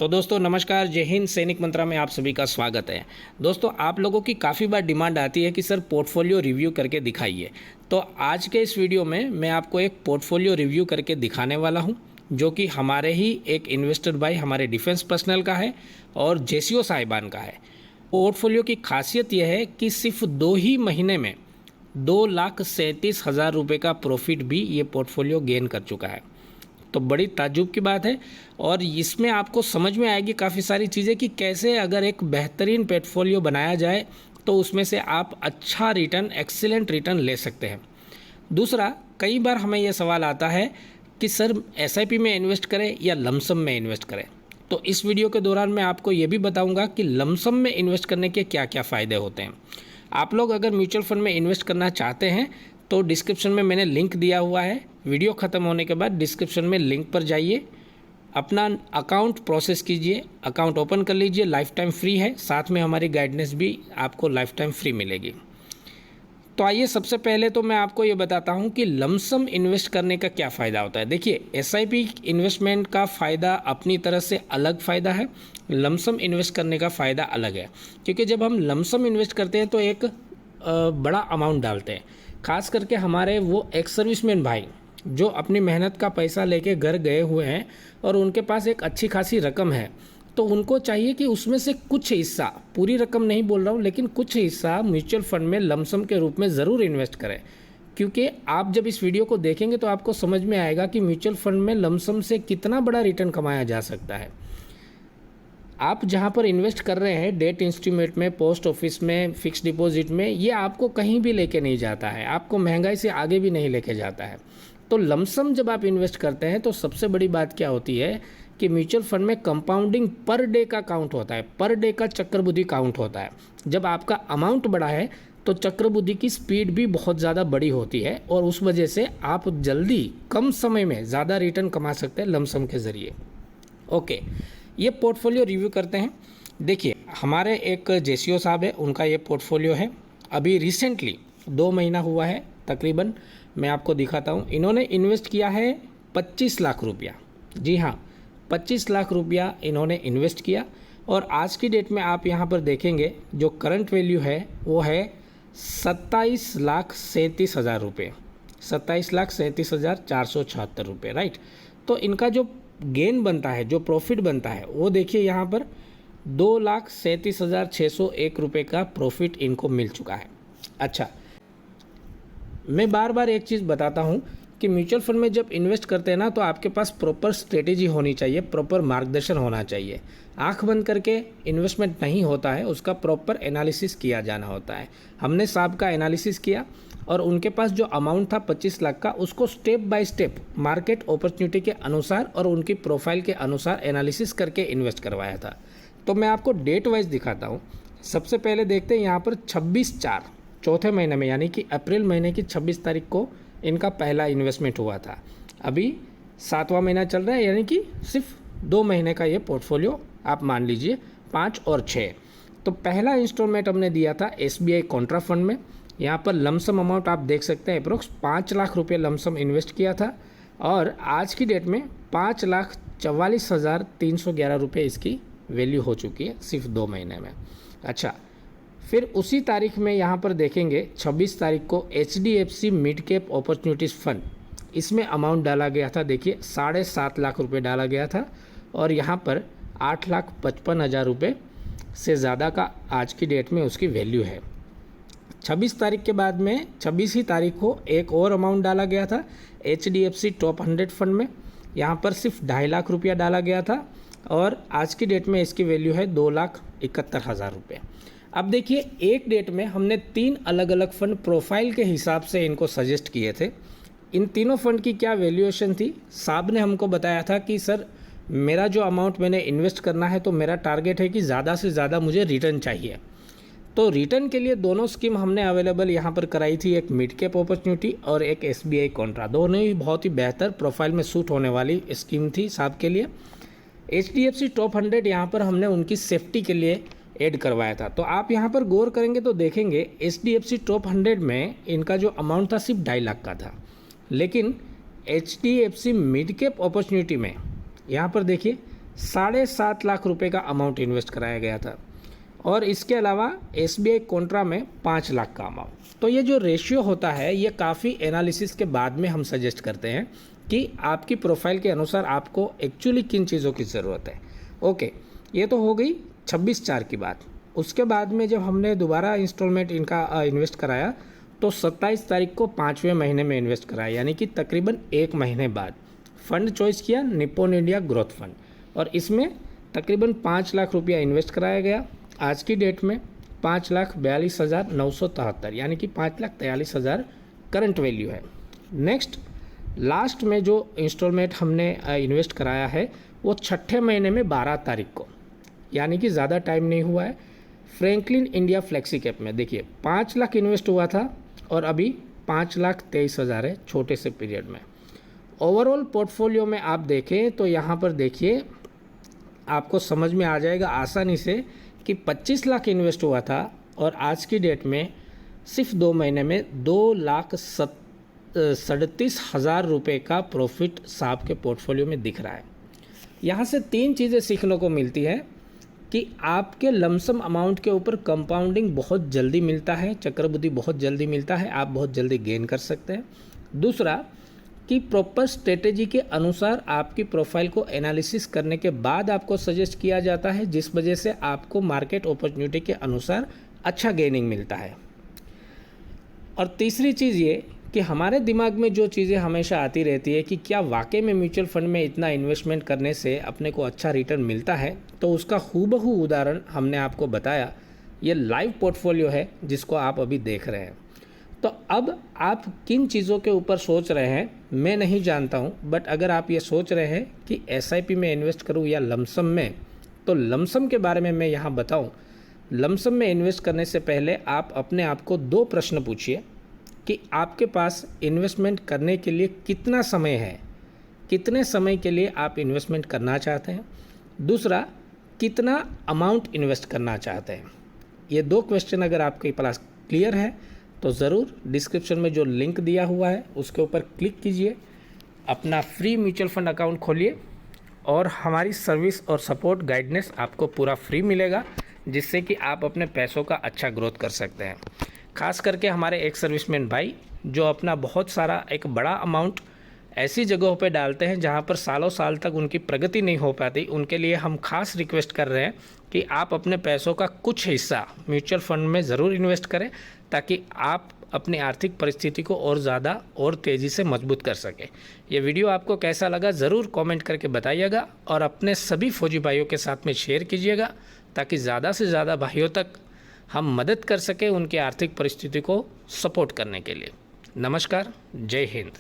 तो दोस्तों नमस्कार, जय हिंद। सैनिक मंत्रा में आप सभी का स्वागत है। दोस्तों, आप लोगों की काफ़ी बार डिमांड आती है कि सर पोर्टफोलियो रिव्यू करके दिखाइए। तो आज के इस वीडियो में मैं आपको एक पोर्टफोलियो रिव्यू करके दिखाने वाला हूं, जो कि हमारे ही एक इन्वेस्टर भाई, हमारे डिफेंस पर्सनल का है और जेसीओ साहिबान का है। पोर्टफोलियो की खासियत यह है कि सिर्फ 2 ही महीने में 2,37,000 रुपये का प्रॉफिट भी ये पोर्टफोलियो गेन कर चुका है। तो बड़ी ताज्जुब की बात है और इसमें आपको समझ में आएगी काफ़ी सारी चीज़ें कि कैसे अगर एक बेहतरीन पोर्टफोलियो बनाया जाए तो उसमें से आप अच्छा रिटर्न, एक्सीलेंट रिटर्न ले सकते हैं। दूसरा, कई बार हमें यह सवाल आता है कि सर एसआईपी में इन्वेस्ट करें या लमसम में इन्वेस्ट करें। तो इस वीडियो के दौरान मैं आपको ये भी बताऊंगा कि लमसम में इन्वेस्ट करने के क्या क्या फ़ायदे होते हैं। आप लोग अगर म्यूचुअल फंड में इन्वेस्ट करना चाहते हैं तो डिस्क्रिप्शन में मैंने लिंक दिया हुआ है। वीडियो ख़त्म होने के बाद डिस्क्रिप्शन में लिंक पर जाइए, अपना अकाउंट प्रोसेस कीजिए, अकाउंट ओपन कर लीजिए। लाइफ टाइम फ्री है, साथ में हमारी गाइडेंस भी आपको लाइफ टाइम फ्री मिलेगी। तो आइए, सबसे पहले तो मैं आपको ये बताता हूँ कि लमसम इन्वेस्ट करने का क्या फ़ायदा होता है। देखिए, एसआईपी इन्वेस्टमेंट का फ़ायदा अपनी तरह से अलग फ़ायदा है, लमसम इन्वेस्ट करने का फ़ायदा अलग है। क्योंकि जब हम लमसम इन्वेस्ट करते हैं तो एक बड़ा अमाउंट डालते हैं। खास करके हमारे वो एक्स सर्विसमैन भाई जो अपनी मेहनत का पैसा लेके घर गए हुए हैं और उनके पास एक अच्छी खासी रकम है, तो उनको चाहिए कि उसमें से कुछ हिस्सा, पूरी रकम नहीं बोल रहा हूँ, लेकिन कुछ हिस्सा म्यूचुअल फंड में लमसम के रूप में ज़रूर इन्वेस्ट करें। क्योंकि आप जब इस वीडियो को देखेंगे तो आपको समझ में आएगा कि म्यूचुअल फंड में लमसम से कितना बड़ा रिटर्न कमाया जा सकता है। आप जहाँ पर इन्वेस्ट कर रहे हैं, डेट इंस्ट्रूमेंट में, पोस्ट ऑफिस में, फिक्स डिपॉजिट में, ये आपको कहीं भी लेके नहीं जाता है, आपको महंगाई से आगे भी नहीं लेके जाता है। तो लमसम जब आप इन्वेस्ट करते हैं तो सबसे बड़ी बात क्या होती है कि म्यूचुअल फंड में कंपाउंडिंग पर डे का काउंट होता है, पर डे का चक्रवृद्धि काउंट होता है। जब आपका अमाउंट बड़ा है तो चक्रवृद्धि की स्पीड भी बहुत ज़्यादा बड़ी होती है और उस वजह से आप जल्दी, कम समय में ज़्यादा रिटर्न कमा सकते हैं लमसम के ज़रिए। ओके, ये पोर्टफोलियो रिव्यू करते हैं। देखिए, हमारे एक जेसीओ साहब है, उनका ये पोर्टफोलियो है। अभी रिसेंटली 2 महीना हुआ है तकरीबन। मैं आपको दिखाता हूँ। इन्होंने इन्वेस्ट किया है 25 लाख रुपया। जी हाँ, 25 लाख रुपया इन्होंने इन्वेस्ट किया और आज की डेट में आप यहाँ पर देखेंगे जो करंट वैल्यू है वो है 27,37,000 रुपये, 27,37,476 रुपये, राइट। तो इनका जो गेन बनता है, जो प्रॉफिट बनता है, वो देखिए यहाँ पर 2,37,601 रुपये का प्रॉफिट इनको मिल चुका है। अच्छा, मैं बार बार एक चीज़ बताता हूँ कि म्यूचुअल फंड में जब इन्वेस्ट करते हैं ना तो आपके पास प्रॉपर स्ट्रेटेजी होनी चाहिए, प्रॉपर मार्गदर्शन होना चाहिए। आंख बंद करके इन्वेस्टमेंट नहीं होता है, उसका प्रॉपर एनालिसिस किया जाना होता है। हमने साहब का एनालिसिस किया और उनके पास जो अमाउंट था 25 लाख का, उसको step by step market opportunity के अनुसार और उनकी प्रोफाइल के अनुसार एनालिसिस करके इन्वेस्ट करवाया था। तो मैं आपको डेट वाइज दिखाता हूँ। सबसे पहले देखते हैं यहाँ पर 26/4, चौथे महीने में, यानी कि अप्रैल महीने की 26 तारीख को इनका पहला इन्वेस्टमेंट हुआ था। अभी 7वां महीना चल रहा है, यानी कि सिर्फ 2 महीने का ये पोर्टफोलियो आप मान लीजिए, 5 और 6। तो पहला इंस्टॉलमेंट हमने दिया था एसबीआई कॉन्ट्रा फंड में। यहाँ पर लमसम अमाउंट आप देख सकते हैं, अप्रोक्स 5 लाख रुपये लमसम इन्वेस्ट किया था और आज की डेट में 5,44,311 रुपये इसकी वैल्यू हो चुकी है सिर्फ 2 महीने में। अच्छा, फिर उसी तारीख में यहाँ पर देखेंगे 26 तारीख को HDFC mid cap opportunities fund, इसमें अमाउंट डाला गया था। देखिए, 7.5 लाख रुपये डाला गया था और यहाँ पर 8,55,000 रुपये से ज़्यादा का आज की डेट में उसकी वैल्यू है। 26 तारीख के बाद में 26 ही तारीख को एक और अमाउंट डाला गया था HDFC टॉप 100 फंड में। यहाँ पर सिर्फ 2.5 लाख रुपया डाला गया था और आज की डेट में इसकी वैल्यू है 2,71,000 रुपये। अब देखिए, एक डेट में हमने 3 अलग अलग फंड प्रोफाइल के हिसाब से इनको सजेस्ट किए थे। इन तीनों फंड की क्या वैल्यूएशन थी, साहब ने हमको बताया था कि सर मेरा जो अमाउंट मैंने इन्वेस्ट करना है तो मेरा टारगेट है कि ज़्यादा से ज़्यादा मुझे रिटर्न चाहिए। तो रिटर्न के लिए दोनों स्कीम हमने अवेलेबल यहाँ पर कराई थी, एक मिड कैप अपॉर्चुनिटी और एक SBI कॉन्ट्रा। दोनों ही बहुत ही बेहतर प्रोफाइल में सूट होने वाली स्कीम थी साहब के लिए। HDFC टॉप 100 यहाँ पर हमने उनकी सेफ्टी के लिए ऐड करवाया था। तो आप यहाँ पर गौर करेंगे तो देखेंगे HDFC टॉप 100 में इनका जो अमाउंट था सिर्फ 2.5 लाख का था, लेकिन HDFC मिड कैप अपॉर्चुनिटी में यहाँ पर देखिए 7.5 लाख रुपए का अमाउंट इन्वेस्ट कराया गया था और इसके अलावा SBI कॉन्ट्रा में 5 लाख का अमाउंट। तो ये जो रेशियो होता है ये काफ़ी एनालिसिस के बाद में हम सजेस्ट करते हैं कि आपकी प्रोफाइल के अनुसार आपको एक्चुअली किन चीज़ों की ज़रूरत है। ओके, ये तो हो गई 26/4 की बात। उसके बाद में जब हमने दोबारा इंस्टॉलमेंट इनका इन्वेस्ट कराया तो 27 तारीख को 5वें महीने में इन्वेस्ट कराया, यानी कि तकरीबन 1 महीने बाद। फ़ंड चॉइस किया निप्पॉन इंडिया ग्रोथ फंड और इसमें तकरीबन 5 लाख रुपया इन्वेस्ट कराया गया। आज की डेट में 5,42,973 यानी कि 5,43,000 करंट वैल्यू है। नेक्स्ट लास्ट में जो इंस्टॉलमेंट हमने इन्वेस्ट कराया है वो 6ठे महीने में 12 तारीख को, यानी कि ज़्यादा टाइम नहीं हुआ है। फ्रैंकलिन इंडिया फ्लेक्सी कैप में देखिए 5 लाख इन्वेस्ट हुआ था और अभी 5,23,000 है छोटे से पीरियड में। ओवरऑल पोर्टफोलियो में आप देखें तो यहाँ पर देखिए आपको समझ में आ जाएगा आसानी से कि 25 लाख इन्वेस्ट हुआ था और आज की डेट में सिर्फ 2 महीने में 2,37,000 रुपये का प्रॉफिट साहब के पोर्टफोलियो में दिख रहा है। यहाँ से 3 चीज़ें सीखने को मिलती है कि आपके लमसम अमाउंट के ऊपर कंपाउंडिंग बहुत जल्दी मिलता है, चक्रवृद्धि बहुत जल्दी मिलता है, आप बहुत जल्दी गेन कर सकते हैं। दूसरा कि प्रॉपर स्ट्रेटेजी के अनुसार आपकी प्रोफाइल को एनालिसिस करने के बाद आपको सजेस्ट किया जाता है, जिस वजह से आपको मार्केट अपॉर्चुनिटी के अनुसार अच्छा गेनिंग मिलता है। और तीसरी चीज़ ये कि हमारे दिमाग में जो चीज़ें हमेशा आती रहती है कि क्या वाकई में म्यूचुअल फंड में इतना इन्वेस्टमेंट करने से अपने को अच्छा रिटर्न मिलता है, तो उसका हूबहू उदाहरण हमने आपको बताया। ये लाइव पोर्टफोलियो है जिसको आप अभी देख रहे हैं। तो अब आप किन चीज़ों के ऊपर सोच रहे हैं मैं नहीं जानता हूं, बट अगर आप ये सोच रहे हैं कि SIP में इन्वेस्ट करूं या लमसम में, तो लमसम के बारे में मैं यहाँ बताऊं। लमसम में इन्वेस्ट करने से पहले आप अपने आप को 2 प्रश्न पूछिए कि आपके पास इन्वेस्टमेंट करने के लिए कितना समय है, कितने समय के लिए आप इन्वेस्टमेंट करना चाहते हैं। दूसरा, कितना अमाउंट इन्वेस्ट करना चाहते हैं। ये 2 क्वेश्चन अगर आपके पास क्लियर है तो ज़रूर डिस्क्रिप्शन में जो लिंक दिया हुआ है उसके ऊपर क्लिक कीजिए, अपना फ्री म्यूचुअल फंड अकाउंट खोलिए और हमारी सर्विस और सपोर्ट गाइडेंस आपको पूरा फ्री मिलेगा, जिससे कि आप अपने पैसों का अच्छा ग्रोथ कर सकते हैं। खास करके हमारे एक सर्विसमैन भाई जो अपना बहुत सारा एक बड़ा अमाउंट ऐसी जगहों पे डालते हैं जहां पर सालों साल तक उनकी प्रगति नहीं हो पाती, उनके लिए हम खास रिक्वेस्ट कर रहे हैं कि आप अपने पैसों का कुछ हिस्सा म्यूचुअल फंड में ज़रूर इन्वेस्ट करें, ताकि आप अपनी आर्थिक परिस्थिति को और ज़्यादा और तेज़ी से मजबूत कर सकें। ये वीडियो आपको कैसा लगा ज़रूर कमेंट करके बताइएगा और अपने सभी फौजी भाइयों के साथ में शेयर कीजिएगा, ताकि ज़्यादा से ज़्यादा भाइयों तक हम मदद कर सकें उनकी आर्थिक परिस्थिति को सपोर्ट करने के लिए। नमस्कार, जय हिंद।